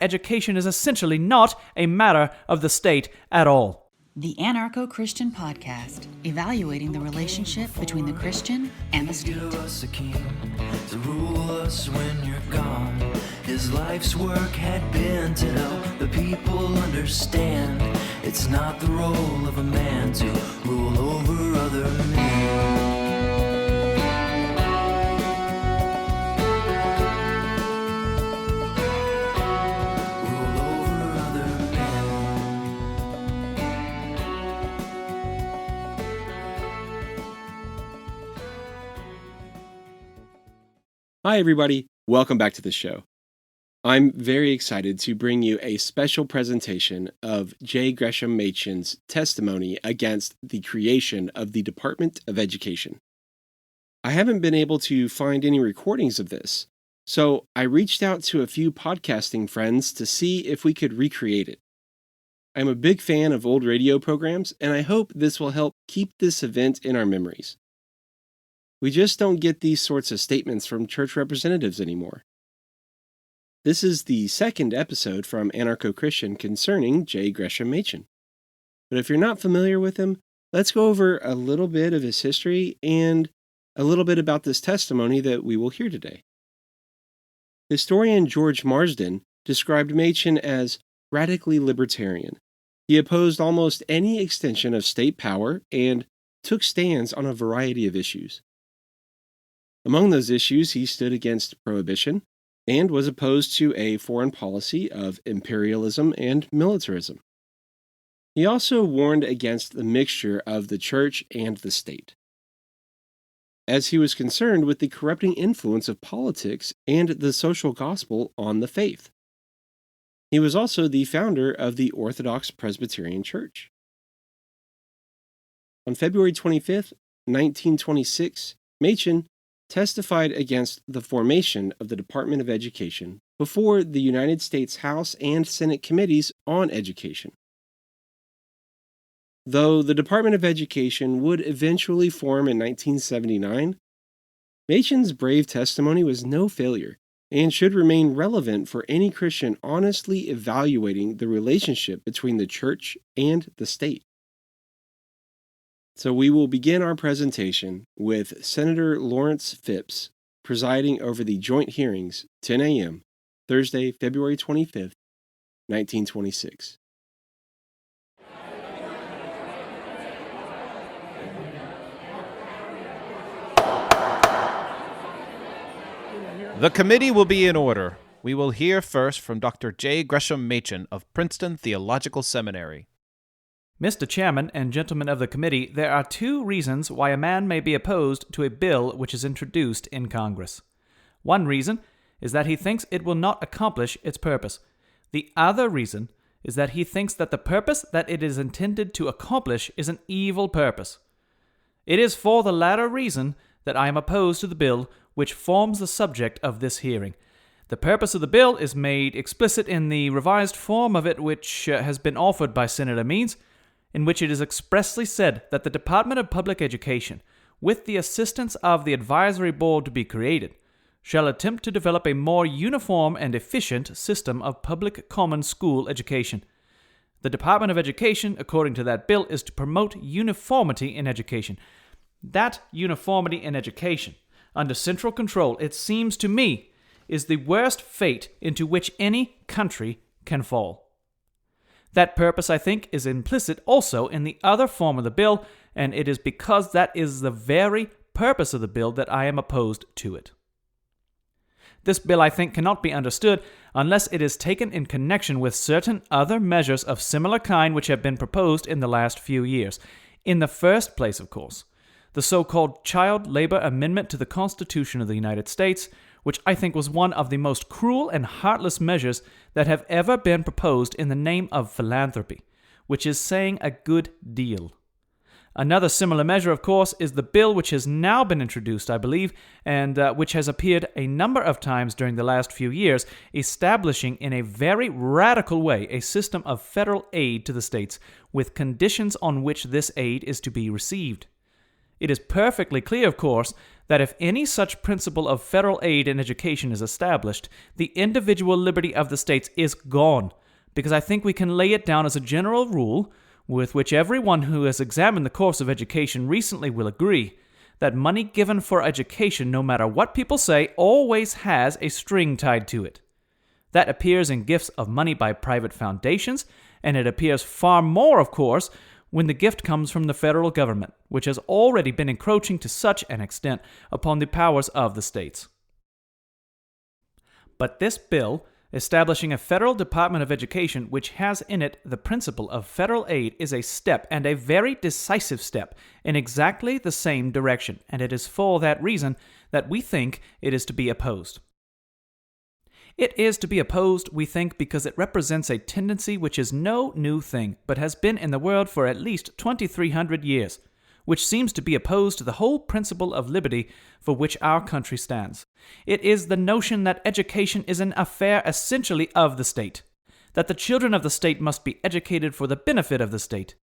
education is essentially not a matter of the state at all. The Anarcho-Christian Podcast, evaluating the relationship between the Christian and the state. Give us a king to rule us when you're gone. His life's work had been to help the people understand it's not the role of a man to rule over other men. Hi, everybody. Welcome back to the show. I'm very excited to bring you a special presentation of J Gresham Machen's testimony against the creation of the Department of Education. I haven't been able to find any recordings of this, so I reached out to a few podcasting friends to see if we could recreate it. I'm a big fan of old radio programs, and I hope this will help keep this event in our memories. We just don't get these sorts of statements from church representatives anymore. This is the second episode from AnarchoChristian concerning J Gresham Machen. But if you're not familiar with him, let's go over a little bit of his history and a little bit about this testimony that we will hear today. Historian George Marsden described Machen as radically libertarian. He opposed almost any extension of state power and took stands on a variety of issues. Among those issues, he stood against prohibition and was opposed to a foreign policy of imperialism and militarism. He also warned against the mixture of the church and the state, as he was concerned with the corrupting influence of politics and the social gospel on the faith. He was also the founder of the Orthodox Presbyterian Church. On February 25, 1926, Machen testified against the formation of the Department of Education before the United States House and Senate Committees on Education. Though the Department of Education would eventually form in 1979, Machen's brave testimony was no failure and should remain relevant for any Christian honestly evaluating the relationship between the church and the state. So we will begin our presentation with Senator Lawrence Phipps presiding over the joint hearings, 10 a.m., Thursday, February 25th, 1926. The committee will be in order. We will hear first from Dr. J. Gresham Machen of Princeton Theological Seminary. Mr. Chairman and gentlemen of the committee, there are two reasons why a man may be opposed to a bill which is introduced in Congress. One reason is that he thinks it will not accomplish its purpose. The other reason is that he thinks that the purpose that it is intended to accomplish is an evil purpose. It is for the latter reason that I am opposed to the bill which forms the subject of this hearing. The purpose of the bill is made explicit in the revised form of it which has been offered by Senator Means, in which it is expressly said that the Department of Public Education, with the assistance of the Advisory Board to be created, shall attempt to develop a more uniform and efficient system of public common school education. The Department of Education, according to that bill, is to promote uniformity in education. That uniformity in education, under central control, it seems to me, is the worst fate into which any country can fall. That purpose, I think, is implicit also in the other form of the bill, and it is because that is the very purpose of the bill that I am opposed to it. This bill, I think, cannot be understood unless it is taken in connection with certain other measures of similar kind which have been proposed in the last few years. In the first place, of course, the so-called Child Labor Amendment to the Constitution of the United States, which I think was one of the most cruel and heartless measures that have ever been proposed in the name of philanthropy, which is saying a good deal. Another similar measure, of course, is the bill which has now been introduced, I believe, and which has appeared a number of times during the last few years, establishing in a very radical way a system of federal aid to the states, with conditions on which this aid is to be received. It is perfectly clear, of course, that if any such principle of federal aid in education is established, the individual liberty of the states is gone, because I think we can lay it down as a general rule, with which everyone who has examined the course of education recently will agree, that money given for education, no matter what people say, always has a string tied to it. That appears in gifts of money by private foundations, and it appears far more, of course, when the gift comes from the federal government, which has already been encroaching to such an extent upon the powers of the states. But this bill, establishing a federal Department of Education which has in it the principle of federal aid, is a step, and a very decisive step, in exactly the same direction, and it is for that reason that we think it is to be opposed. It is to be opposed, we think, because it represents a tendency which is no new thing, but has been in the world for at least 2,300 years, which seems to be opposed to the whole principle of liberty for which our country stands. It is the notion that education is an affair essentially of the state, that the children of the state must be educated for the benefit of the state,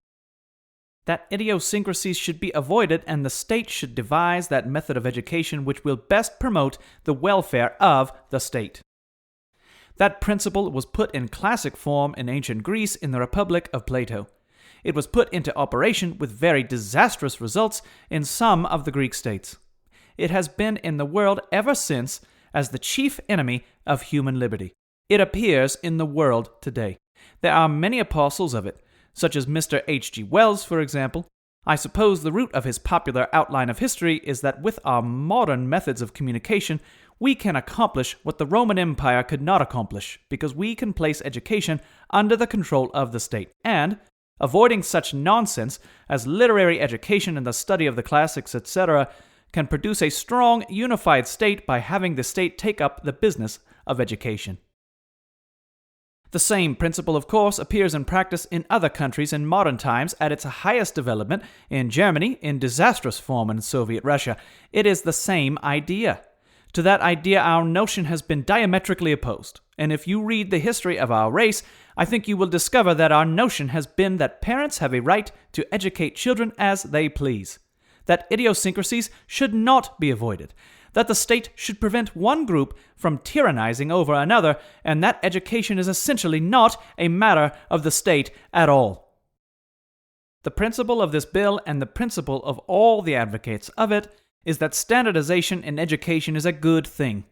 that idiosyncrasies should be avoided, and the state should devise that method of education which will best promote the welfare of the state. That principle was put in classic form in ancient Greece in the Republic of Plato. It was put into operation with very disastrous results in some of the Greek states. It has been in the world ever since as the chief enemy of human liberty. It appears in the world today. There are many apostles of it, such as Mr. H.G. Wells, for example. I suppose the root of his popular outline of history is that with our modern methods of communication, we can accomplish what the Roman Empire could not accomplish, because we can place education under the control of the state, and, avoiding such nonsense as literary education and the study of the classics, etc., can produce a strong, unified state by having the state take up the business of education. The same principle, of course, appears in practice in other countries in modern times at its highest development, in Germany, in disastrous form in Soviet Russia. It is the same idea. To that idea, our notion has been diametrically opposed, and if you read the history of our race, I think you will discover that our notion has been that parents have a right to educate children as they please, that idiosyncrasies should not be avoided, that the state should prevent one group from tyrannizing over another, and that education is essentially not a matter of the state at all. The principle of this bill, and the principle of all the advocates of it, is that standardization in education is a good thing.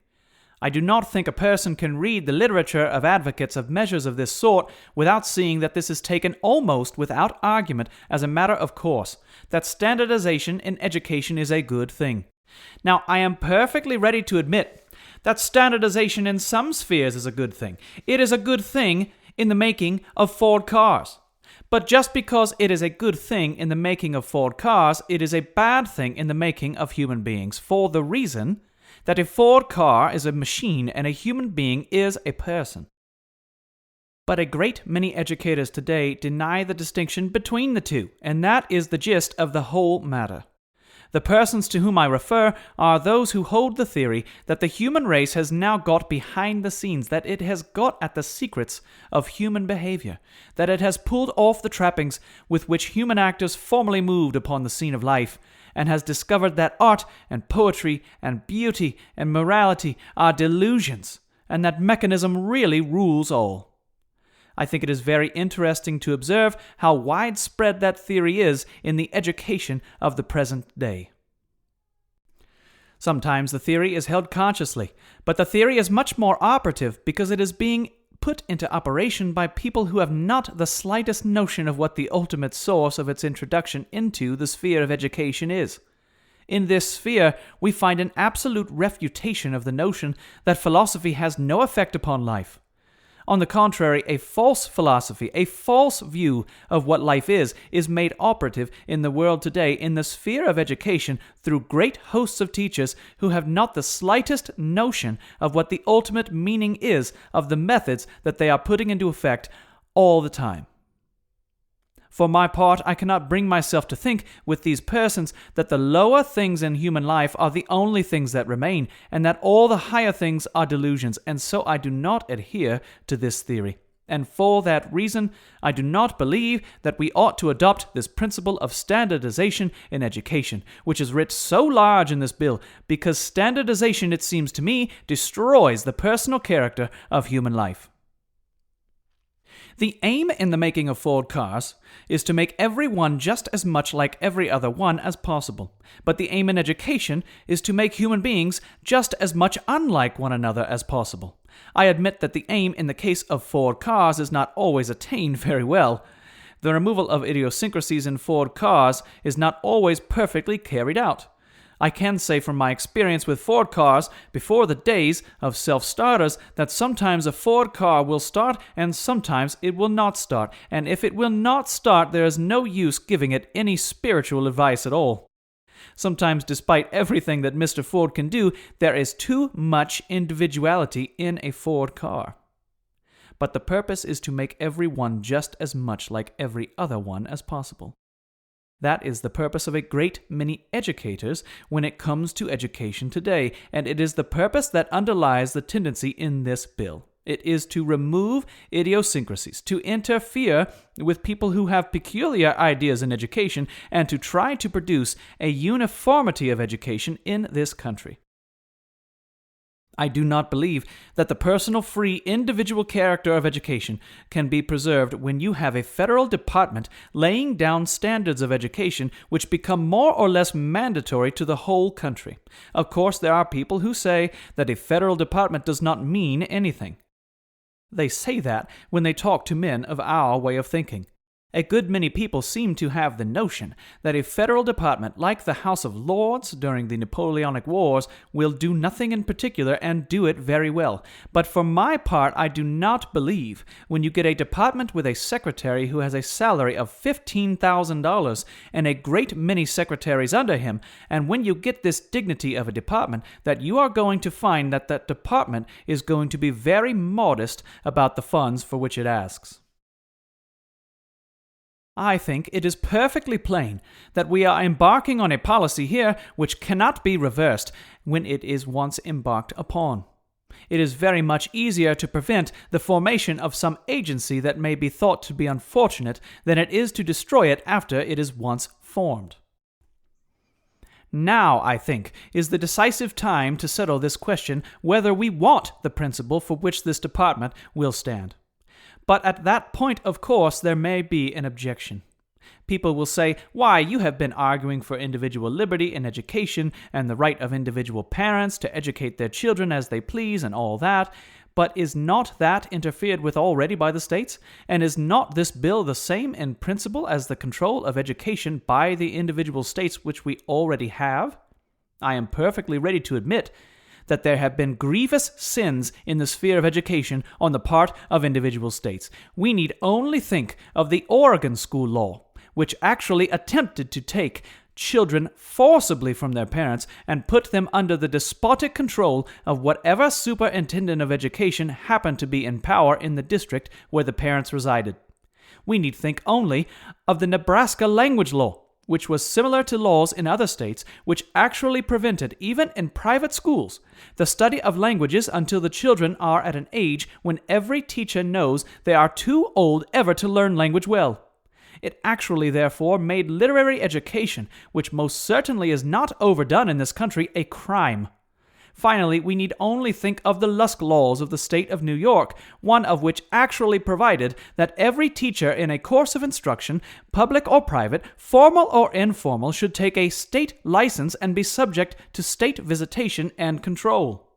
I do not think a person can read the literature of advocates of measures of this sort without seeing that this is taken almost without argument as a matter of course, that standardization in education is a good thing. Now, I am perfectly ready to admit that standardization in some spheres is a good thing. It is a good thing in the making of Ford cars. But just because it is a good thing in the making of Ford cars, it is a bad thing in the making of human beings, for the reason that a Ford car is a machine and a human being is a person. But a great many educators today deny the distinction between the two, and that is the gist of the whole matter. The persons to whom I refer are those who hold the theory that the human race has now got behind the scenes, that it has got at the secrets of human behavior, that it has pulled off the trappings with which human actors formerly moved upon the scene of life, and has discovered that art and poetry and beauty and morality are delusions, and that mechanism really rules all. I think it is very interesting to observe how widespread that theory is in the education of the present day. Sometimes the theory is held consciously, but the theory is much more operative because it is being put into operation by people who have not the slightest notion of what the ultimate source of its introduction into the sphere of education is. In this sphere, we find an absolute refutation of the notion that philosophy has no effect upon life. On the contrary, a false philosophy, a false view of what life is made operative in the world today in the sphere of education through great hosts of teachers who have not the slightest notion of what the ultimate meaning is of the methods that they are putting into effect all the time. For my part, I cannot bring myself to think with these persons that the lower things in human life are the only things that remain, and that all the higher things are delusions, and so I do not adhere to this theory. And for that reason, I do not believe that we ought to adopt this principle of standardization in education, which is writ so large in this bill, because standardization, it seems to me, destroys the personal character of human life. The aim in the making of Ford cars is to make every one just as much like every other one as possible. But the aim in education is to make human beings just as much unlike one another as possible. I admit that the aim in the case of Ford cars is not always attained very well. The removal of idiosyncrasies in Ford cars is not always perfectly carried out. I can say from my experience with Ford cars before the days of self-starters that sometimes a Ford car will start and sometimes it will not start. And if it will not start, there is no use giving it any spiritual advice at all. Sometimes, despite everything that Mr. Ford can do, there is too much individuality in a Ford car. But the purpose is to make every one just as much like every other one as possible. That is the purpose of a great many educators when it comes to education today, and it is the purpose that underlies the tendency in this bill. It is to remove idiosyncrasies, to interfere with people who have peculiar ideas in education, and to try to produce a uniformity of education in this country. I do not believe that the personal, free, individual character of education can be preserved when you have a federal department laying down standards of education which become more or less mandatory to the whole country. Of course, there are people who say that a federal department does not mean anything. They say that when they talk to men of our way of thinking. A good many people seem to have the notion that a federal department like the House of Lords during the Napoleonic Wars will do nothing in particular and do it very well. But for my part, I do not believe when you get a department with a secretary who has a salary of $15,000 and a great many secretaries under him, and when you get this dignity of a department, that you are going to find that that department is going to be very modest about the funds for which it asks. I think it is perfectly plain that we are embarking on a policy here which cannot be reversed when it is once embarked upon. It is very much easier to prevent the formation of some agency that may be thought to be unfortunate than it is to destroy it after it is once formed. Now, I think, is the decisive time to settle this question whether we want the principle for which this department will stand. But at that point, of course, there may be an objection. People will say, why, you have been arguing for individual liberty in education and the right of individual parents to educate their children as they please and all that, but is not that interfered with already by the states? And is not this bill the same in principle as the control of education by the individual states which we already have? I am perfectly ready to admit that there have been grievous sins in the sphere of education on the part of individual states. We need only think of the Oregon school law, which actually attempted to take children forcibly from their parents and put them under the despotic control of whatever superintendent of education happened to be in power in the district where the parents resided. We need think only of the Nebraska language law, which was similar to laws in other states, which actually prevented, even in private schools, the study of languages until the children are at an age when every teacher knows they are too old ever to learn language well. It actually, therefore, made literary education, which most certainly is not overdone in this country, a crime. Finally, we need only think of the Lusk laws of the state of New York, one of which actually provided that every teacher in a course of instruction, public or private, formal or informal, should take a state license and be subject to state visitation and control.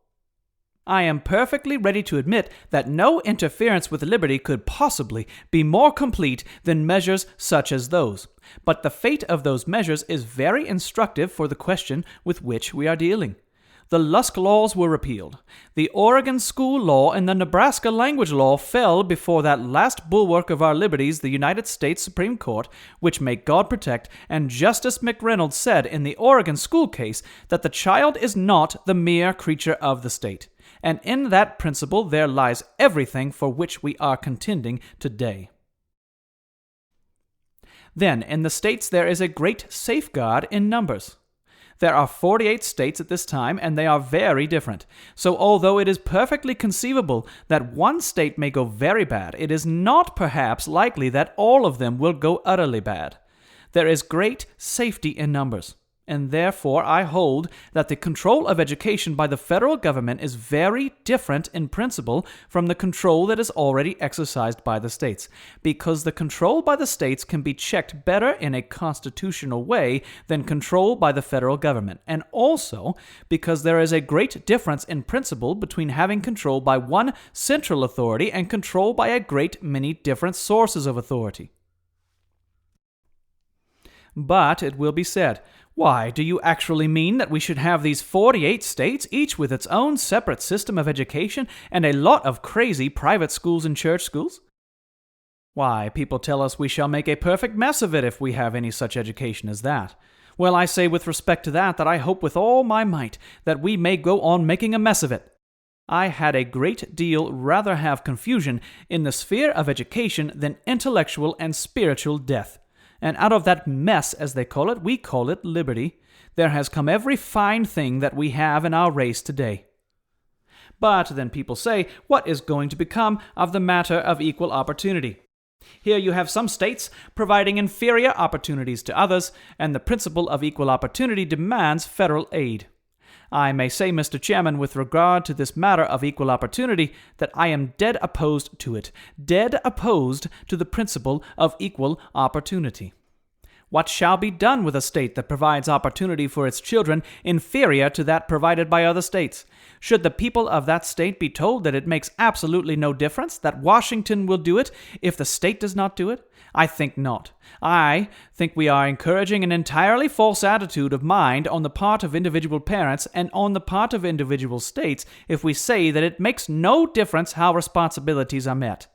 I am perfectly ready to admit that no interference with liberty could possibly be more complete than measures such as those. But the fate of those measures is very instructive for the question with which we are dealing. The Lusk laws were repealed. The Oregon school law and the Nebraska language law fell before that last bulwark of our liberties, the United States Supreme Court, which may God protect, and Justice McReynolds said in the Oregon school case that the child is not the mere creature of the state. And in that principle there lies everything for which we are contending today. Then, in the states there is a great safeguard in numbers. There are 48 states at this time, and they are very different. So although it is perfectly conceivable that one state may go very bad, it is not perhaps likely that all of them will go utterly bad. There is great safety in numbers, and therefore I hold that the control of education by the federal government is very different in principle from the control that is already exercised by the states, because the control by the states can be checked better in a constitutional way than control by the federal government, and also because there is a great difference in principle between having control by one central authority and control by a great many different sources of authority. But it will be said, why, do you actually mean that we should have these 48 states, each with its own separate system of education, and a lot of crazy private schools and church schools? Why, people tell us we shall make a perfect mess of it if we have any such education as that. Well, I say with respect to that I hope with all my might that we may go on making a mess of it. I had a great deal rather have confusion in the sphere of education than intellectual and spiritual death. And out of that mess, as they call it, we call it liberty, there has come every fine thing that we have in our race today. But then people say, what is going to become of the matter of equal opportunity? Here you have some states providing inferior opportunities to others, and the principle of equal opportunity demands federal aid. I may say, Mr. Chairman, with regard to this matter of equal opportunity, that I am dead opposed to it, dead opposed to the principle of equal opportunity. What shall be done with a state that provides opportunity for its children inferior to that provided by other states? Should the people of that state be told that it makes absolutely no difference, that Washington will do it if the state does not do it? I think not. I think we are encouraging an entirely false attitude of mind on the part of individual parents and on the part of individual states if we say that it makes no difference how responsibilities are met.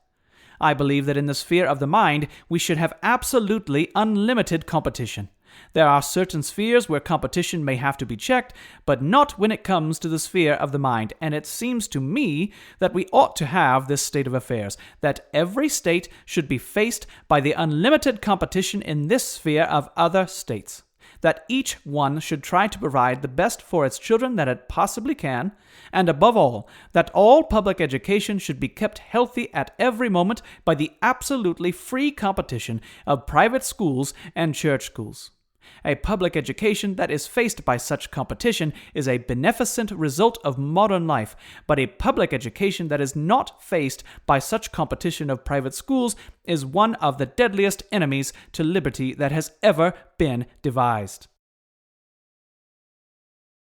I believe that in the sphere of the mind we should have absolutely unlimited competition. There are certain spheres where competition may have to be checked, but not when it comes to the sphere of the mind, and it seems to me that we ought to have this state of affairs, that every state should be faced by the unlimited competition in this sphere of other states, that each one should try to provide the best for its children that it possibly can, and above all, that all public education should be kept healthy at every moment by the absolutely free competition of private schools and church schools. A public education that is faced by such competition is a beneficent result of modern life, but a public education that is not faced by such competition of private schools is one of the deadliest enemies to liberty that has ever been devised.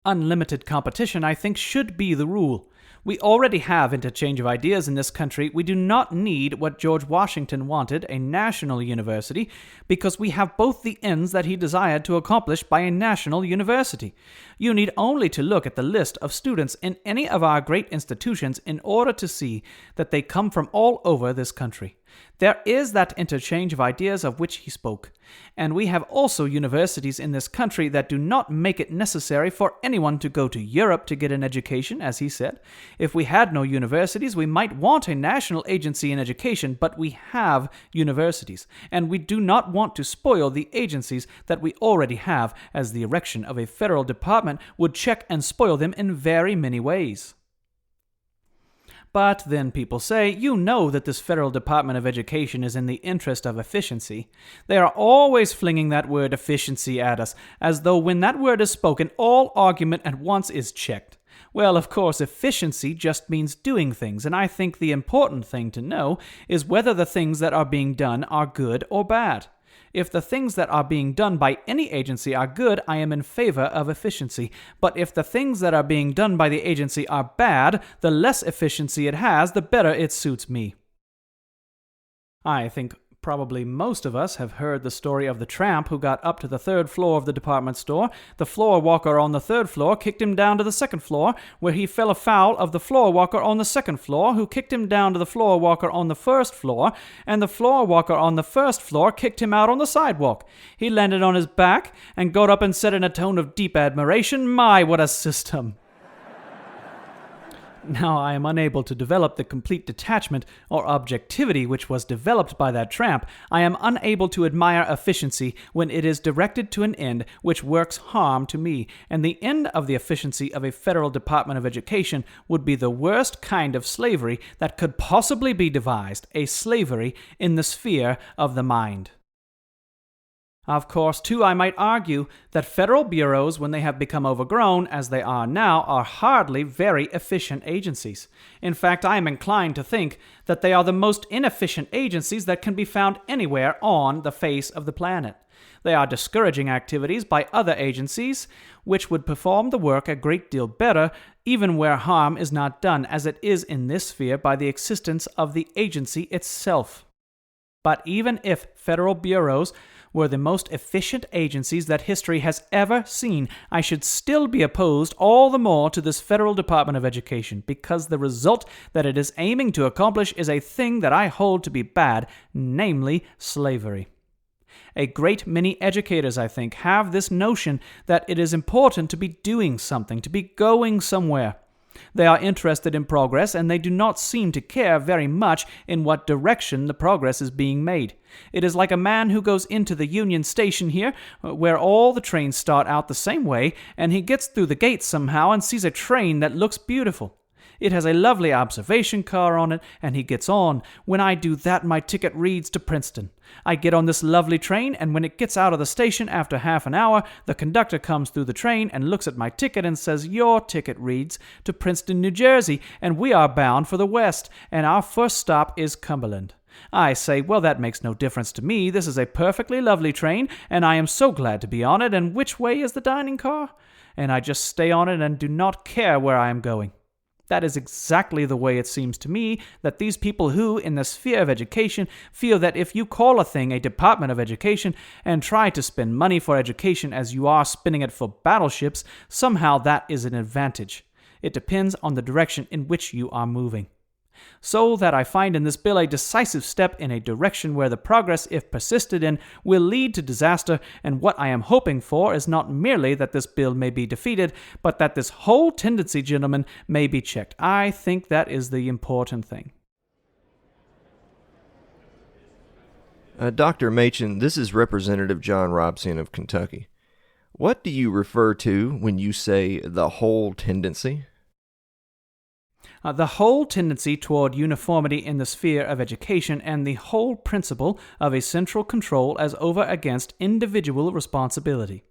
Unlimited competition, I think, should be the rule. We already have interchange of ideas in this country. We do not need what George Washington wanted, a national university, because we have both the ends that he desired to accomplish by a national university. You need only to look at the list of students in any of our great institutions in order to see that they come from all over this country. There is that interchange of ideas of which he spoke, and we have also universities in this country that do not make it necessary for anyone to go to Europe to get an education, as he said. If we had no universities, we might want a national agency in education, but we have universities, and we do not want to spoil the agencies that we already have, as the erection of a federal department would check and spoil them in very many ways. But then people say, you know that this Federal Department of Education is in the interest of efficiency. They are always flinging that word efficiency at us, as though when that word is spoken, all argument at once is checked. Well, of course, efficiency just means doing things, and I think the important thing to know is whether the things that are being done are good or bad. If the things that are being done by any agency are good, I am in favor of efficiency. But if the things that are being done by the agency are bad, the less efficiency it has, the better it suits me. I think probably most of us have heard the story of the tramp who got up to the third floor of the department store. The floor walker on the third floor kicked him down to the second floor, where he fell afoul of the floor walker on the second floor, who kicked him down to the floor walker on the first floor, and the floor walker on the first floor kicked him out on the sidewalk. He landed on his back and got up and said in a tone of deep admiration, "My, what a system!" Now I am unable to develop the complete detachment or objectivity which was developed by that tramp. I am unable to admire efficiency when it is directed to an end which works harm to me, and the end of the efficiency of a federal Department of Education would be the worst kind of slavery that could possibly be devised, a slavery in the sphere of the mind. Of course, too, I might argue that federal bureaus, when they have become overgrown, as they are now, are hardly very efficient agencies. In fact, I am inclined to think that they are the most inefficient agencies that can be found anywhere on the face of the planet. They are discouraging activities by other agencies, which would perform the work a great deal better, even where harm is not done, as it is in this sphere by the existence of the agency itself. But even if federal bureaus were the most efficient agencies that history has ever seen, I should still be opposed all the more to this Federal Department of Education, because the result that it is aiming to accomplish is a thing that I hold to be bad, namely slavery. A great many educators, I think, have this notion that it is important to be doing something, to be going somewhere. They are interested in progress, and they do not seem to care very much in what direction the progress is being made. It is like a man who goes into the Union Station here, where all the trains start out the same way, and he gets through the gates somehow and sees a train that looks beautiful. It has a lovely observation car on it, and he gets on. When I do that, my ticket reads to Princeton. I get on this lovely train, and when it gets out of the station after half an hour, the conductor comes through the train and looks at my ticket and says, "Your ticket reads to Princeton, New Jersey, and we are bound for the West, and our first stop is Cumberland." I say, well, that makes no difference to me. This is a perfectly lovely train, and I am so glad to be on it, and which way is the dining car? And I just stay on it and do not care where I am going. That is exactly the way it seems to me that these people who, in the sphere of education, feel that if you call a thing a Department of Education and try to spend money for education as you are spending it for battleships, somehow that is an advantage. It depends on the direction in which you are moving. So that I find in this bill a decisive step in a direction where the progress, if persisted in, will lead to disaster, and what I am hoping for is not merely that this bill may be defeated, but that this whole tendency, gentlemen, may be checked. I think that is the important thing. Dr. Machen, this is Representative John Robson of Kentucky. What do you refer to when you say the whole tendency? The whole tendency toward uniformity in the sphere of education and the whole principle of a central control as over against individual responsibility.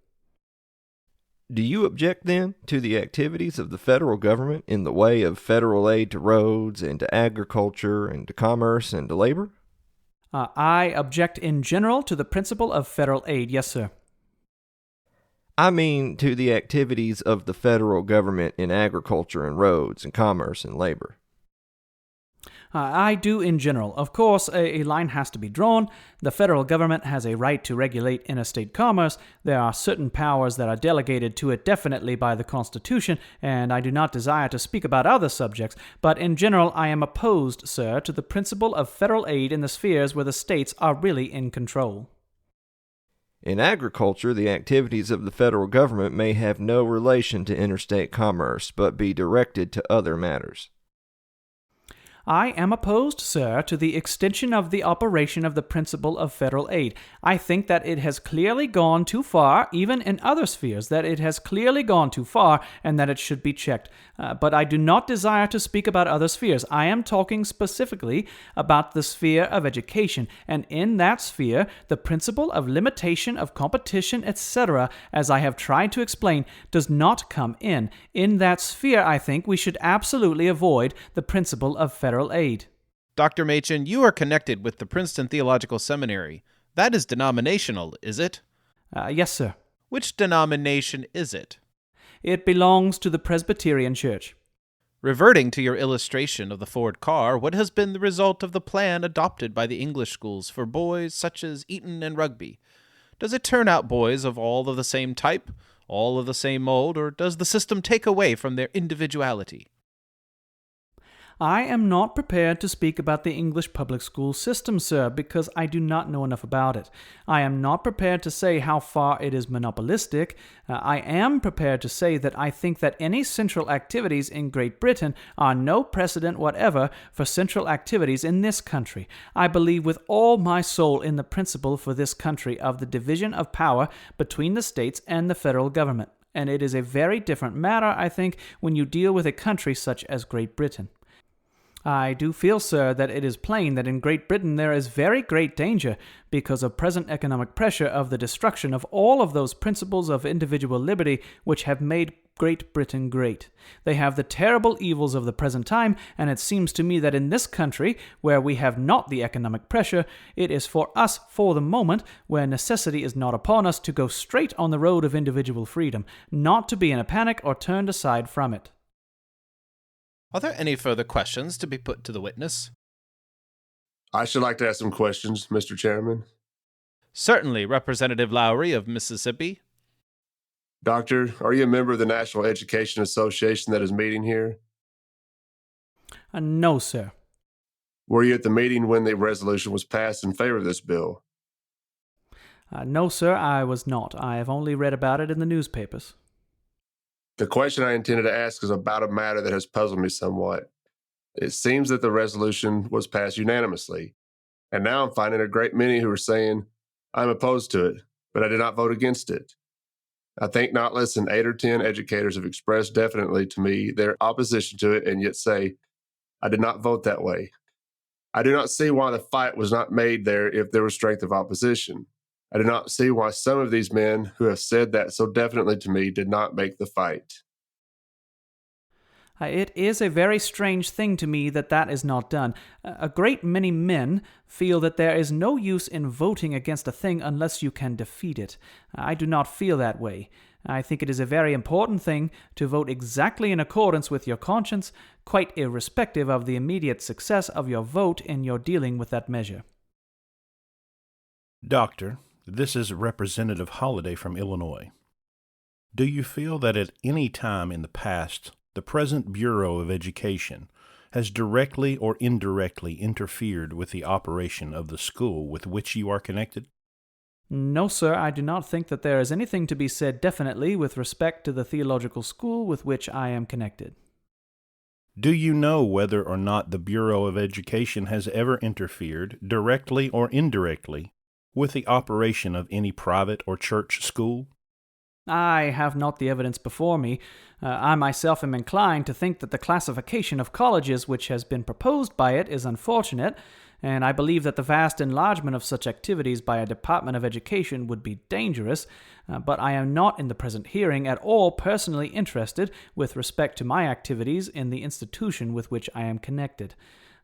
Do you object, then, to the activities of the federal government in the way of federal aid to roads and to agriculture and to commerce and to labor? I object in general to the principle of federal aid, yes, sir. I mean to the activities of the federal government in agriculture and roads and commerce and labor. I do in general. Of course, a line has to be drawn. The federal government has a right to regulate interstate commerce. There are certain powers that are delegated to it definitely by the Constitution, and I do not desire to speak about other subjects. But in general, I am opposed, sir, to the principle of federal aid in the spheres where the states are really in control. In agriculture, the activities of the federal government may have no relation to interstate commerce, but be directed to other matters. I am opposed, sir, to the extension of the operation of the principle of federal aid. I think that it has clearly gone too far, even in other spheres, that it has clearly gone too far, and that it should be checked. But I do not desire to speak about other spheres. I am talking specifically about the sphere of education, and in that sphere, the principle of limitation of competition, etc., as I have tried to explain, does not come in. In that sphere, I think we should absolutely avoid the principle of federal aid. Dr. Machen, you are connected with the Princeton Theological Seminary. That is denominational, is it? Yes, sir. Which denomination is it? It belongs to the Presbyterian Church. Reverting to your illustration of the Ford car, what has been the result of the plan adopted by the English schools for boys such as Eton and Rugby? Does it turn out boys of all of the same type, all of the same mold, or does the system take away from their individuality? I am not prepared to speak about the English public school system, sir, because I do not know enough about it. I am not prepared to say how far it is monopolistic. I am prepared to say that I think that any central activities in Great Britain are no precedent whatever for central activities in this country. I believe with all my soul in the principle for this country of the division of power between the states and the federal government. And it is a very different matter, I think, when you deal with a country such as Great Britain. I do feel, sir, that it is plain that in Great Britain there is very great danger, because of present economic pressure, of the destruction of all of those principles of individual liberty which have made Great Britain great. They have the terrible evils of the present time, and it seems to me that in this country, where we have not the economic pressure, it is for us, for the moment, where necessity is not upon us, to go straight on the road of individual freedom, not to be in a panic or turned aside from it. Are there any further questions to be put to the witness? I should like to ask some questions, Mr. Chairman. Certainly, Representative Lowry of Mississippi. Doctor, are you a member of the National Education Association that is meeting here? No, sir. Were you at the meeting when the resolution was passed in favor of this bill? No, sir, I was not. I have only read about it in the newspapers. The question I intended to ask is about a matter that has puzzled me somewhat. It seems that the resolution was passed unanimously, and now I'm finding a great many who are saying, I'm opposed to it, but I did not vote against it. I think not less than 8 or 10 educators have expressed definitely to me their opposition to it and yet say, I did not vote that way. I do not see why the fight was not made there if there was strength of opposition. I do not see why some of these men who have said that so definitely to me did not make the fight. It is a very strange thing to me that is not done. A great many men feel that there is no use in voting against a thing unless you can defeat it. I do not feel that way. I think it is a very important thing to vote exactly in accordance with your conscience, quite irrespective of the immediate success of your vote in your dealing with that measure. Doctor, this is Representative Holliday from Illinois. Do you feel that at any time in the past, the present Bureau of Education has directly or indirectly interfered with the operation of the school with which you are connected? No, sir, I do not think that there is anything to be said definitely with respect to the theological school with which I am connected. Do you know whether or not the Bureau of Education has ever interfered, directly or indirectly, with the operation of any private or church school? I have not the evidence before me. I myself am inclined to think that the classification of colleges which has been proposed by it is unfortunate, and I believe that the vast enlargement of such activities by a Department of Education would be dangerous, but I am not in the present hearing at all personally interested with respect to my activities in the institution with which I am connected.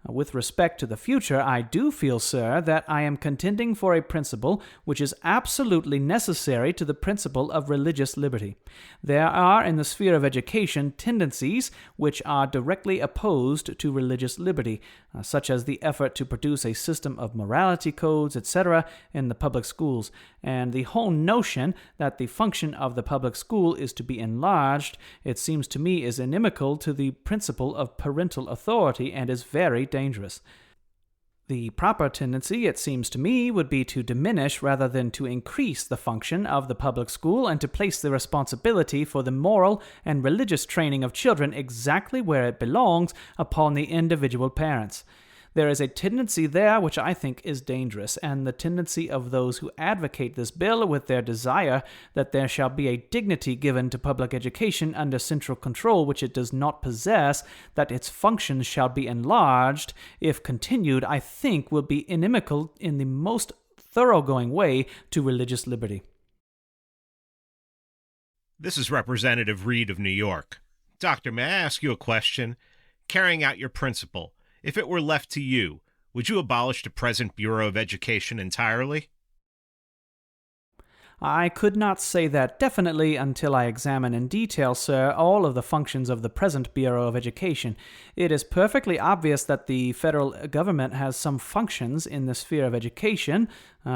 With respect to the future, I do feel, sir, that I am contending for a principle which is absolutely necessary to the principle of religious liberty. There are in the sphere of education tendencies which are directly opposed to religious liberty, such as the effort to produce a system of morality codes, etc., in the public schools, and the whole notion that the function of the public school is to be enlarged, it seems to me, is inimical to the principle of parental authority and is very dangerous. The proper tendency, it seems to me, would be to diminish rather than to increase the function of the public school and to place the responsibility for the moral and religious training of children exactly where it belongs upon the individual parents. There is a tendency there which I think is dangerous, and the tendency of those who advocate this bill with their desire that there shall be a dignity given to public education under central control which it does not possess, that its functions shall be enlarged, if continued, I think will be inimical in the most thoroughgoing way to religious liberty. This is Representative Reed of New York. Doctor, may I ask you a question? Carrying out your principle, if it were left to you, would you abolish the present Bureau of Education entirely? I could not say that definitely until I examine in detail, sir, all of the functions of the present Bureau of Education. It is perfectly obvious that the federal government has some functions in the sphere of education,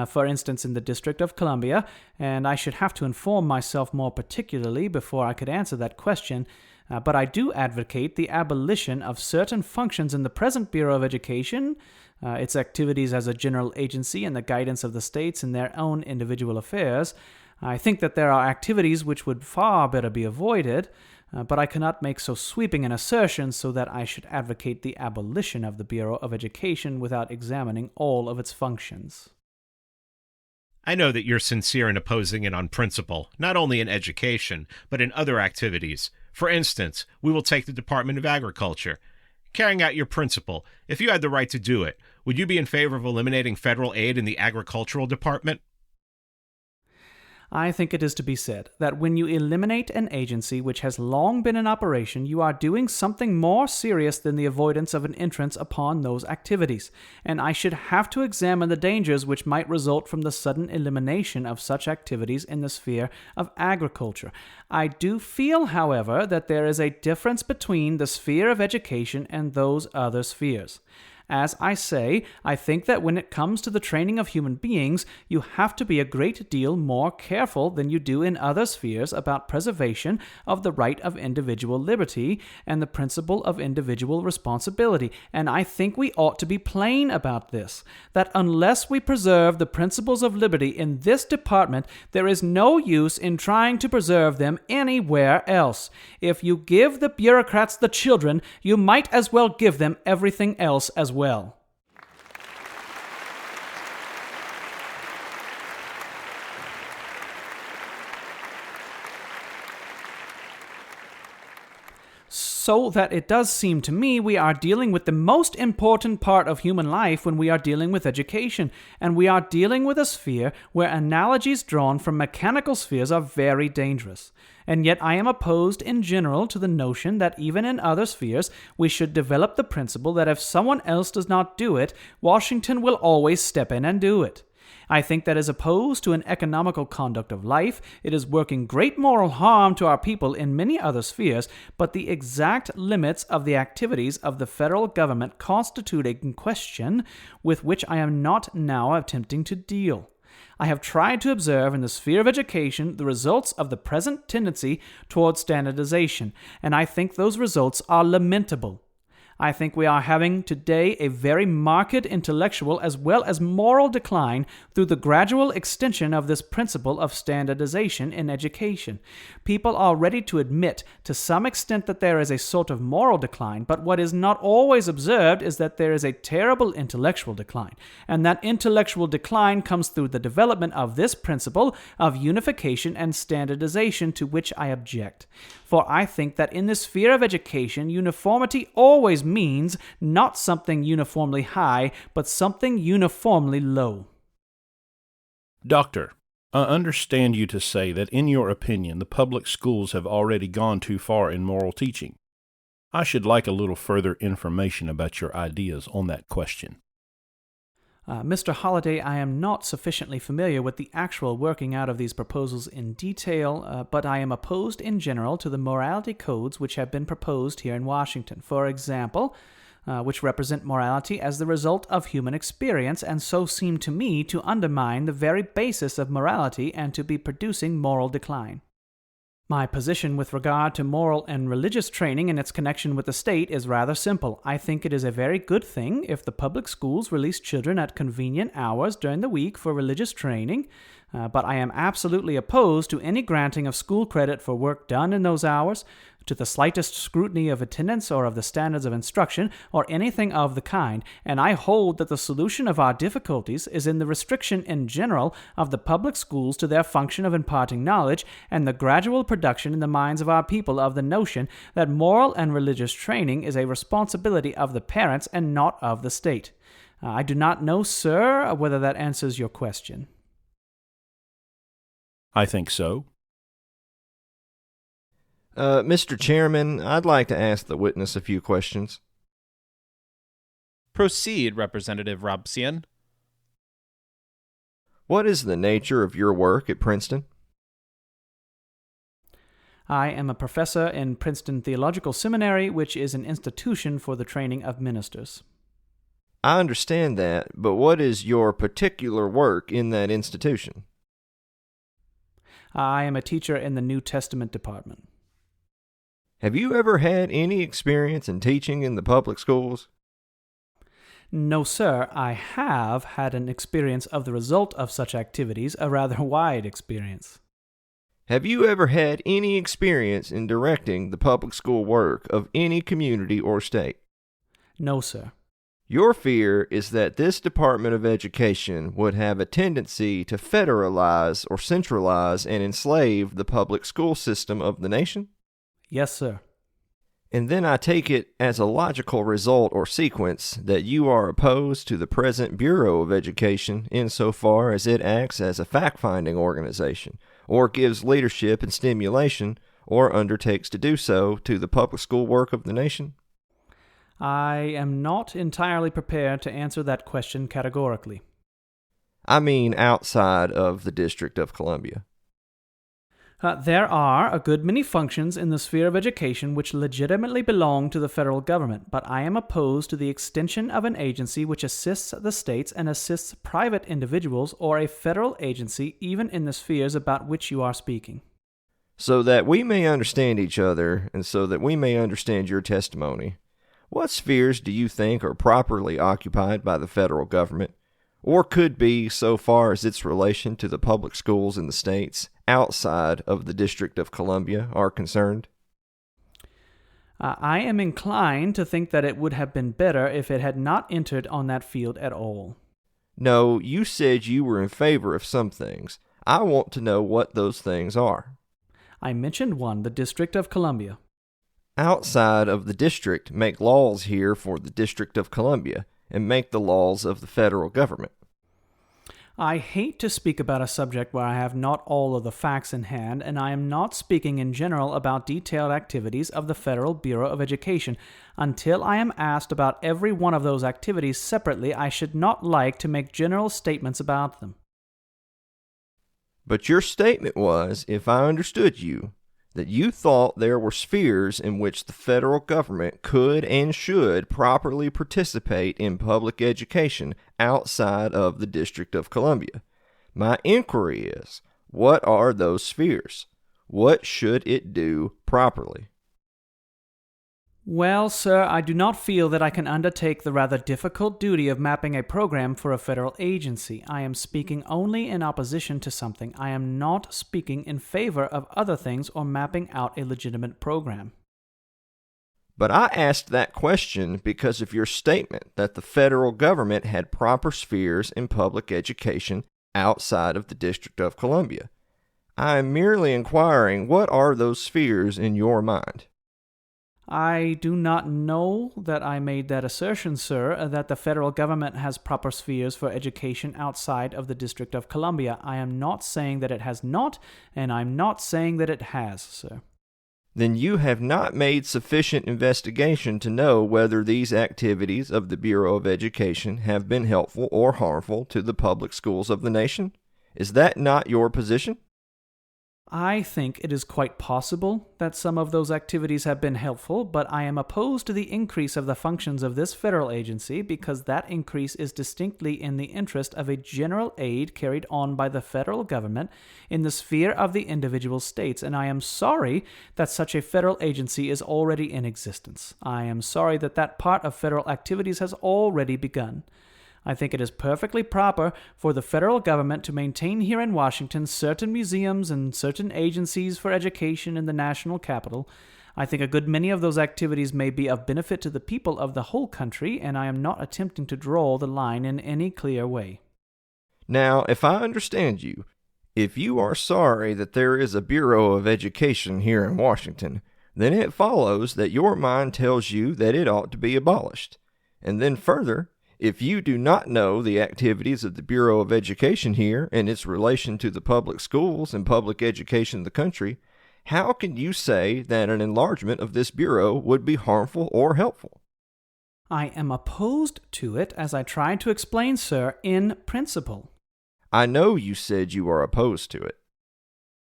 for instance in the District of Columbia, and I should have to inform myself more particularly before I could answer that question. But I do advocate the abolition of certain functions in the present Bureau of Education, its activities as a general agency and the guidance of the states in their own individual affairs. I think that there are activities which would far better be avoided, but I cannot make so sweeping an assertion so that I should advocate the abolition of the Bureau of Education without examining all of its functions. I know that you're sincere in opposing it on principle, not only in education, but in other activities. For instance, we will take the Department of Agriculture. Carrying out your principle, if you had the right to do it, would you be in favor of eliminating federal aid in the agricultural department? I think it is to be said that when you eliminate an agency which has long been in operation, you are doing something more serious than the avoidance of an entrance upon those activities, and I should have to examine the dangers which might result from the sudden elimination of such activities in the sphere of agriculture. I do feel, however, that there is a difference between the sphere of education and those other spheres. As I say, I think that when it comes to the training of human beings, you have to be a great deal more careful than you do in other spheres about preservation of the right of individual liberty and the principle of individual responsibility. And I think we ought to be plain about this, that unless we preserve the principles of liberty in this department, there is no use in trying to preserve them anywhere else. If you give the bureaucrats the children, you might as well give them everything else as well. So that it does seem to me we are dealing with the most important part of human life when we are dealing with education, and we are dealing with a sphere where analogies drawn from mechanical spheres are very dangerous. And yet I am opposed in general to the notion that even in other spheres we should develop the principle that if someone else does not do it, Washington will always step in and do it. I think that as opposed to an economical conduct of life, it is working great moral harm to our people in many other spheres, but the exact limits of the activities of the federal government constitute a question with which I am not now attempting to deal. I have tried to observe in the sphere of education the results of the present tendency towards standardization, and I think those results are lamentable. I think we are having today a very marked intellectual as well as moral decline through the gradual extension of this principle of standardization in education. People are ready to admit to some extent that there is a sort of moral decline, but what is not always observed is that there is a terrible intellectual decline, and that intellectual decline comes through the development of this principle of unification and standardization, to which I object. For I think that in the sphere of education, uniformity always means not something uniformly high, but something uniformly low. Doctor, I understand you to say that in your opinion the public schools have already gone too far in moral teaching. I should like a little further information about your ideas on that question. Mr. Holliday, I am not sufficiently familiar with the actual working out of these proposals in detail, but I am opposed in general to the morality codes which have been proposed here in Washington, for example, which represent morality as the result of human experience, and so seem to me to undermine the very basis of morality and to be producing moral decline. My position with regard to moral and religious training and its connection with the state is rather simple. I think it is a very good thing if the public schools release children at convenient hours during the week for religious training, but I am absolutely opposed to any granting of school credit for work done in those hours, to the slightest scrutiny of attendance or of the standards of instruction, or anything of the kind, and I hold that the solution of our difficulties is in the restriction in general of the public schools to their function of imparting knowledge, and the gradual production in the minds of our people of the notion that moral and religious training is a responsibility of the parents and not of the state. I do not know, sir, whether that answers your question. I think so. Mr. Chairman, I'd like to ask the witness a few questions. Proceed, Representative Robson. What is the nature of your work at Princeton? I am a professor in Princeton Theological Seminary, which is an institution for the training of ministers. I understand that, but what is your particular work in that institution? I am a teacher in the New Testament department. Have you ever had any experience in teaching in the public schools? No, sir. I have had an experience of the result of such activities, a rather wide experience. Have you ever had any experience in directing the public school work of any community or state? No, sir. Your fear is that this Department of Education would have a tendency to federalize or centralize and enslave the public school system of the nation? Yes, sir. And then I take it as a logical result or sequence that you are opposed to the present Bureau of Education insofar as it acts as a fact-finding organization, or gives leadership and stimulation, or undertakes to do so to the public school work of the nation? I am not entirely prepared to answer that question categorically. I mean outside of the District of Columbia. There are a good many functions in the sphere of education which legitimately belong to the federal government, but I am opposed to the extension of an agency which assists the states and assists private individuals, or a federal agency even in the spheres about which you are speaking. So that we may understand each other, and so that we may understand your testimony, what spheres do you think are properly occupied by the federal government, or could be so far as its relation to the public schools in the states outside of the District of Columbia are concerned? I am inclined to think that it would have been better if it had not entered on that field at all. No, you said you were in favor of some things. I want to know what those things are. I mentioned one, the District of Columbia. Outside of the district, make laws here for the District of Columbia, and make the laws of the federal government. I hate to speak about a subject where I have not all of the facts in hand, and I am not speaking in general about detailed activities of the Federal Bureau of Education. Until I am asked about every one of those activities separately, I should not like to make general statements about them. But your statement was, if I understood you, that you thought there were spheres in which the federal government could and should properly participate in public education outside of the District of Columbia. My inquiry is, what are those spheres? What should it do properly? Well, sir, I do not feel that I can undertake the rather difficult duty of mapping a program for a federal agency. I am speaking only in opposition to something. I am not speaking in favor of other things or mapping out a legitimate program. But I asked that question because of your statement that the federal government had proper spheres in public education outside of the District of Columbia. I am merely inquiring, what are those spheres in your mind? I do not know that I made that assertion, sir, that the federal government has proper spheres for education outside of the District of Columbia. I am not saying that it has not, and I'm not saying that it has, sir. Then you have not made sufficient investigation to know whether these activities of the Bureau of Education have been helpful or harmful to the public schools of the nation? Is that not your position? I think it is quite possible that some of those activities have been helpful, but I am opposed to the increase of the functions of this federal agency because that increase is distinctly in the interest of a general aid carried on by the federal government in the sphere of the individual states, and I am sorry that such a federal agency is already in existence. I am sorry that that part of federal activities has already begun. I think it is perfectly proper for the federal government to maintain here in Washington certain museums and certain agencies for education in the national capital. I think a good many of those activities may be of benefit to the people of the whole country, and I am not attempting to draw the line in any clear way. Now, if I understand you, if you are sorry that there is a Bureau of Education here in Washington, then it follows that your mind tells you that it ought to be abolished. And then further, if you do not know the activities of the Bureau of Education here and its relation to the public schools and public education in the country, how can you say that an enlargement of this Bureau would be harmful or helpful? I am opposed to it, as I tried to explain, sir, in principle. I know you said you are opposed to it.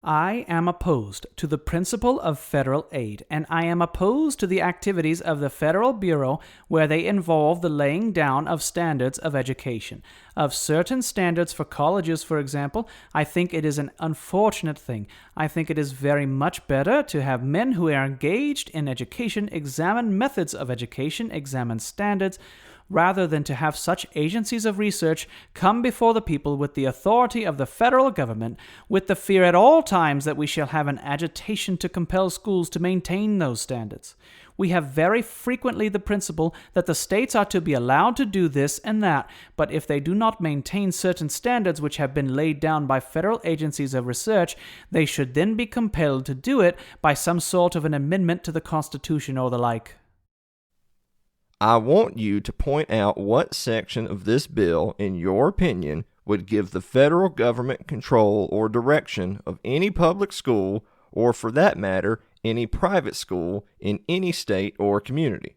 I am opposed to the principle of federal aid, and I am opposed to the activities of the Federal Bureau where they involve the laying down of standards of education. Of certain standards for colleges, for example, I think it is an unfortunate thing. I think it is very much better to have men who are engaged in education examine methods of education, examine standards, rather than to have such agencies of research come before the people with the authority of the federal government, with the fear at all times that we shall have an agitation to compel schools to maintain those standards. We have very frequently the principle that the states are to be allowed to do this and that, but if they do not maintain certain standards which have been laid down by federal agencies of research, they should then be compelled to do it by some sort of an amendment to the Constitution or the like. I want you to point out what section of this bill, in your opinion, would give the federal government control or direction of any public school, or for that matter, any private school in any state or community.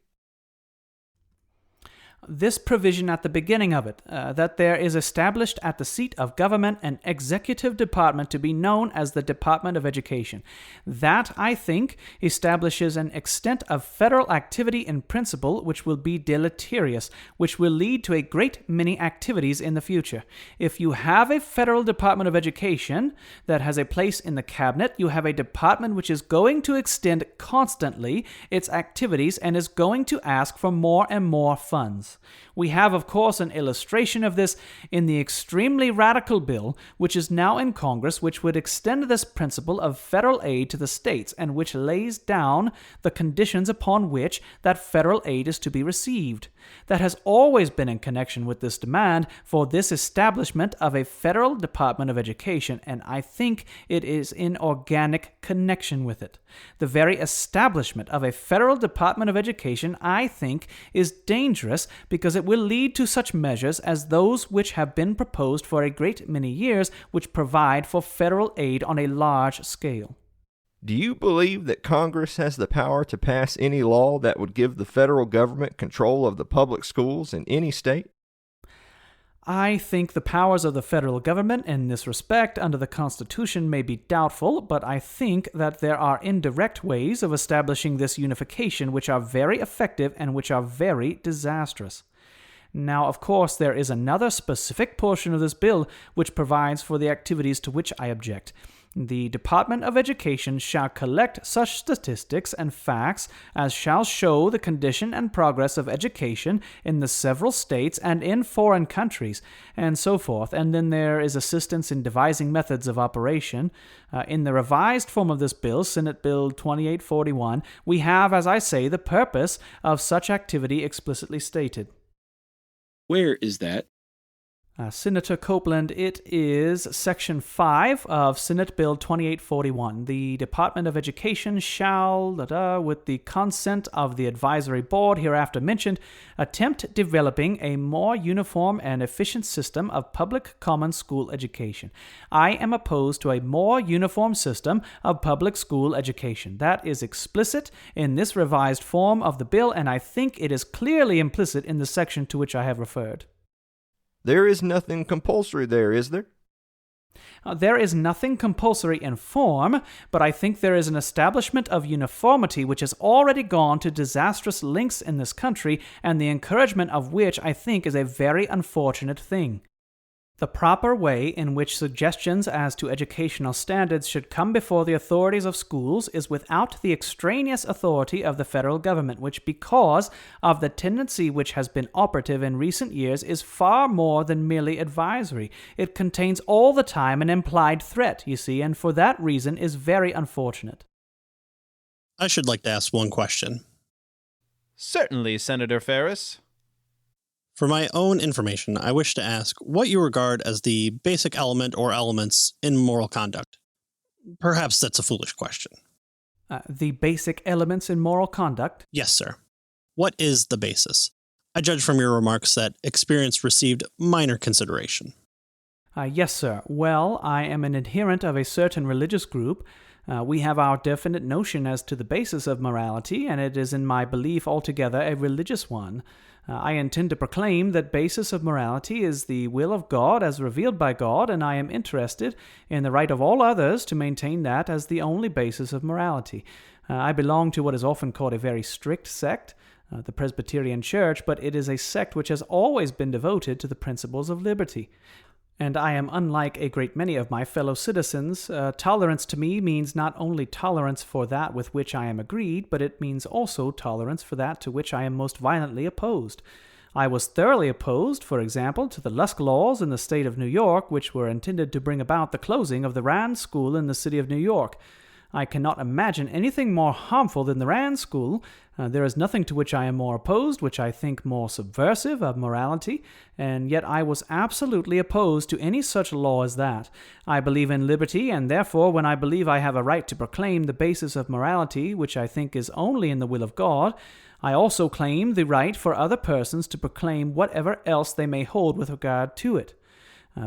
This provision at the beginning of it, that there is established at the seat of government an executive department to be known as the Department of Education. That, I think, establishes an extent of federal activity in principle which will be deleterious, which will lead to a great many activities in the future. If you have a federal Department of Education that has a place in the cabinet, you have a department which is going to extend constantly its activities and is going to ask for more and more funds. We have, of course, an illustration of this in the extremely radical bill which is now in Congress, which would extend this principle of federal aid to the states and which lays down the conditions upon which that federal aid is to be received. That has always been in connection with this demand for this establishment of a federal Department of Education, and I think it is in organic connection with it. The very establishment of a federal Department of Education, I think, is dangerous because it will lead to such measures as those which have been proposed for a great many years, which provide for federal aid on a large scale. Do you believe that Congress has the power to pass any law that would give the federal government control of the public schools in any state? I think the powers of the federal government in this respect under the Constitution may be doubtful, but I think that there are indirect ways of establishing this unification which are very effective and which are very disastrous. Now, of course, there is another specific portion of this bill which provides for the activities to which I object. The Department of Education shall collect such statistics and facts as shall show the condition and progress of education in the several states and in foreign countries, and so forth. And then there is assistance in devising methods of operation. In the revised form of this bill, Senate Bill 2841, we have, as I say, the purpose of such activity explicitly stated. Where is that? Senator Copeland, it is Section 5 of Senate Bill 2841. The Department of Education shall, with the consent of the advisory board hereafter mentioned, attempt developing a more uniform and efficient system of public common school education. I am opposed to a more uniform system of public school education. That is explicit in this revised form of the bill, and I think it is clearly implicit in the section to which I have referred. There is nothing compulsory there, is there? There is nothing compulsory in form, but I think there is an establishment of uniformity which has already gone to disastrous lengths in this country, and the encouragement of which I think is a very unfortunate thing. The proper way in which suggestions as to educational standards should come before the authorities of schools is without the extraneous authority of the federal government, which, because of the tendency which has been operative in recent years, is far more than merely advisory. It contains all the time an implied threat, you see, and for that reason is very unfortunate. I should like to ask one question. Certainly, Senator Ferris. For my own information, I wish to ask what you regard as the basic element or elements in moral conduct. Perhaps that's a foolish question. The basic elements in moral conduct? Yes, sir. What is the basis? I judge from your remarks that experience received minor consideration. Yes, sir. Well, I am an adherent of a certain religious group. We have our definite notion as to the basis of morality, and it is in my belief altogether a religious one. I intend to proclaim that basis of morality is the will of God as revealed by God, and I am interested in the right of all others to maintain that as the only basis of morality. I belong to what is often called a very strict sect, the Presbyterian Church, but it is a sect which has always been devoted to the principles of liberty. And I am unlike a great many of my fellow citizens. Tolerance to me means not only tolerance for that with which I am agreed, but it means also tolerance for that to which I am most violently opposed. I was thoroughly opposed, for example, to the Lusk laws in the state of New York, which were intended to bring about the closing of the Rand School in the city of New York. I cannot imagine anything more harmful than the Rand School. There is nothing to which I am more opposed, which I think more subversive of morality, and yet I was absolutely opposed to any such law as that. I believe in liberty, and therefore when I believe I have a right to proclaim the basis of morality, which I think is only in the will of God, I also claim the right for other persons to proclaim whatever else they may hold with regard to it.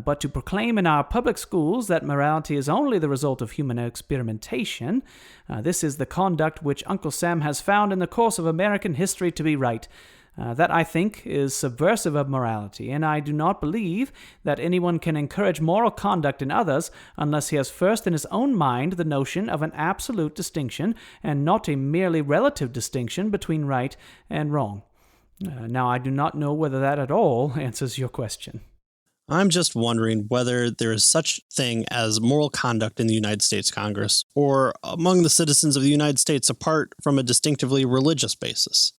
But to proclaim in our public schools that morality is only the result of human experimentation, this is the conduct which Uncle Sam has found in the course of American history to be right. That, I think, is subversive of morality, and I do not believe that anyone can encourage moral conduct in others unless he has first in his own mind the notion of an absolute distinction and not a merely relative distinction between right and wrong. Now, I do not know whether that at all answers your question. I'm just wondering whether there is such thing as moral conduct in the United States Congress or among the citizens of the United States apart from a distinctively religious basis.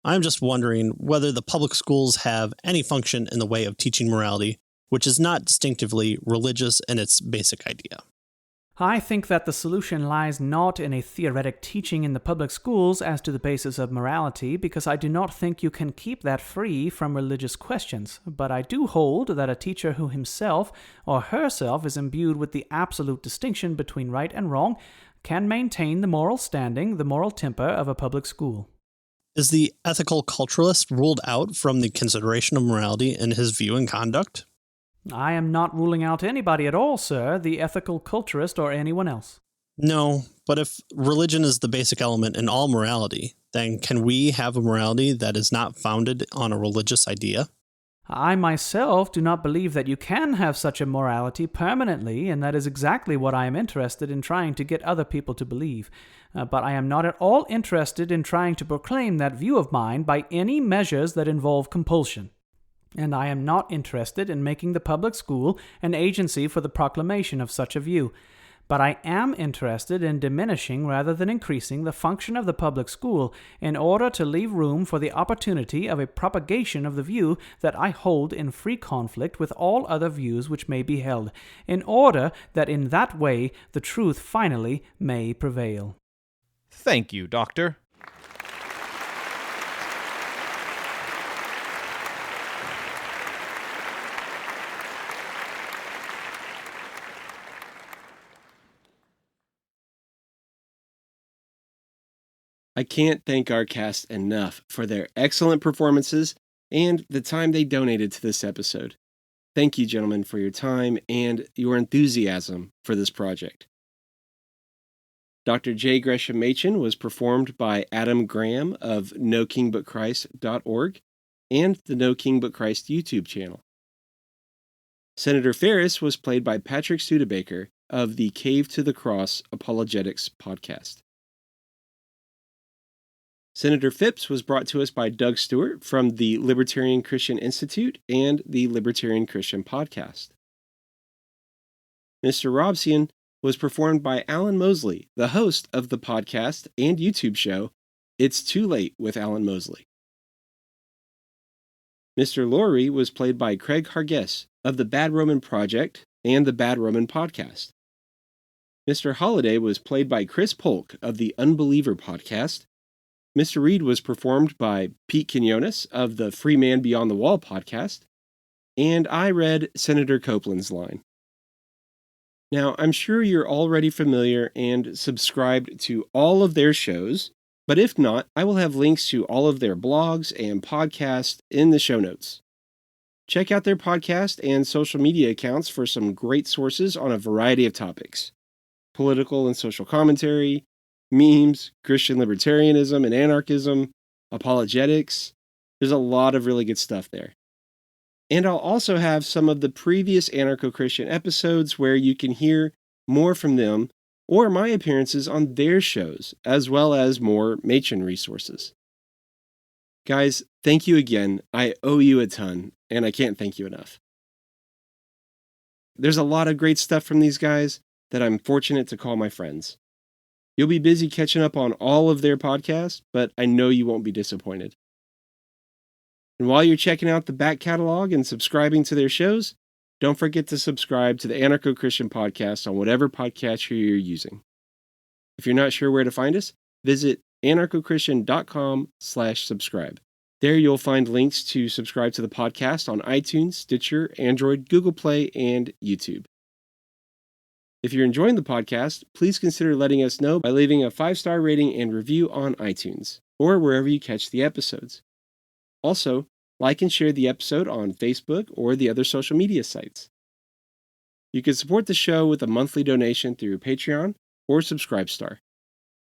I'm just wondering whether the public schools have any function in the way of teaching morality, which is not distinctively religious in its basic idea. I think that the solution lies not in a theoretic teaching in the public schools as to the basis of morality, because I do not think you can keep that free from religious questions. But I do hold that a teacher who himself or herself is imbued with the absolute distinction between right and wrong can maintain the moral standing, the moral temper of a public school. Is the ethical culturalist ruled out from the consideration of morality in his view and conduct? I am not ruling out anybody at all, sir, the ethical culturist or anyone else. No, but if religion is the basic element in all morality, then can we have a morality that is not founded on a religious idea? I myself do not believe that you can have such a morality permanently, and that is exactly what I am interested in trying to get other people to believe. But I am not at all interested in trying to proclaim that view of mine by any measures that involve compulsion. And I am not interested in making the public school an agency for the proclamation of such a view. But I am interested in diminishing rather than increasing the function of the public school in order to leave room for the opportunity of a propagation of the view that I hold in free conflict with all other views which may be held, in order that in that way the truth finally may prevail. Thank you, Doctor. I can't thank our cast enough for their excellent performances and the time they donated to this episode. Thank you, gentlemen, for your time and your enthusiasm for this project. Dr. J Gresham Machen was performed by Adam Graham of NoKingButChrist.org and the No King But Christ YouTube channel. Senator Ferris was played by Patrick Studebaker of the Cave to the Cross Apologetics podcast. Senator Phipps was brought to us by Doug Stewart from the Libertarian Christian Institute and the Libertarian Christian Podcast. Mr. Robsian was performed by Alan Mosley, the host of the podcast and YouTube show It's Too Late with Alan Mosley. Mr. Laurie was played by Craig Hargess of the Bad Roman Project and the Bad Roman Podcast. Mr. Holliday was played by Chris Polk of the Unbeliever Podcast. Mr. Reed was performed by Pete Quinones of the Free Man Beyond the Wall podcast, and I read Senator Copeland's line. Now, I'm sure you're already familiar and subscribed to all of their shows, but if not, I will have links to all of their blogs and podcasts in the show notes. Check out their podcast and social media accounts for some great sources on a variety of topics. political and social commentary, memes, Christian libertarianism and anarchism, apologetics. There's a lot of really good stuff there. And I'll also have some of the previous Anarcho-Christian episodes where you can hear more from them or my appearances on their shows, as well as more Machen resources. Guys, thank you again. I owe you a ton, and I can't thank you enough. There's a lot of great stuff from these guys that I'm fortunate to call my friends. You'll be busy catching up on all of their podcasts, but I know you won't be disappointed. And while you're checking out the back catalog and subscribing to their shows, don't forget to subscribe to the Anarcho-Christian podcast on whatever podcatcher you're using. If you're not sure where to find us, visit AnarchoChristian.com/subscribe. There you'll find links to subscribe to the podcast on iTunes, Stitcher, Android, Google Play, and YouTube. If you're enjoying the podcast, please consider letting us know by leaving a 5-star rating and review on iTunes, or wherever you catch the episodes. Also, like and share the episode on Facebook or the other social media sites. You can support the show with a monthly donation through Patreon or Subscribestar,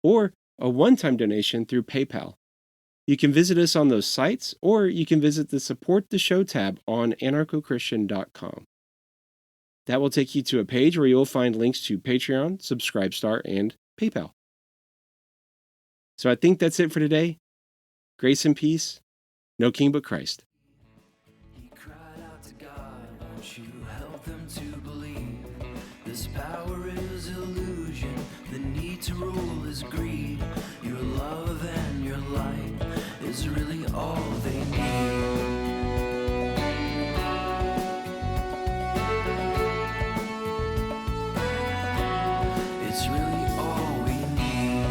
or a one-time donation through PayPal. You can visit us on those sites, or you can visit the Support the Show tab on AnarchoChristian.com. That will take you to a page where you'll find links to Patreon, Subscribestar, and PayPal. So I think that's it for today. Grace and peace. No king but Christ. He cried out to God, won't you help them to believe? This power is illusion, the need to rule is greed. Your love and your light is really all they need. It's really all we need.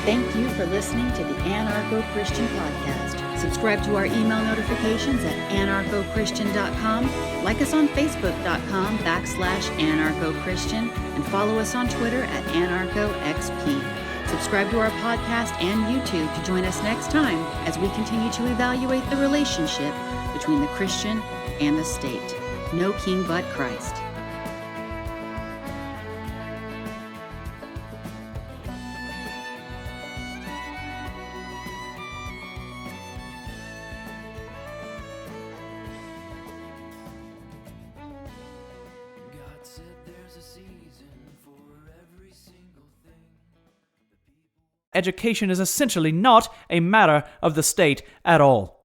Thank you for listening to the Anarcho-Christian podcast. Subscribe to our email notifications at AnarchoChristian.com, like us on Facebook.com/AnarchoChristian, and follow us on Twitter at AnarchoXP. Subscribe to our podcast and YouTube to join us next time as we continue to evaluate the relationship between the Christian and the state. No king but Christ. God said there's a season for every single thing. Education is essentially not a matter of the state at all.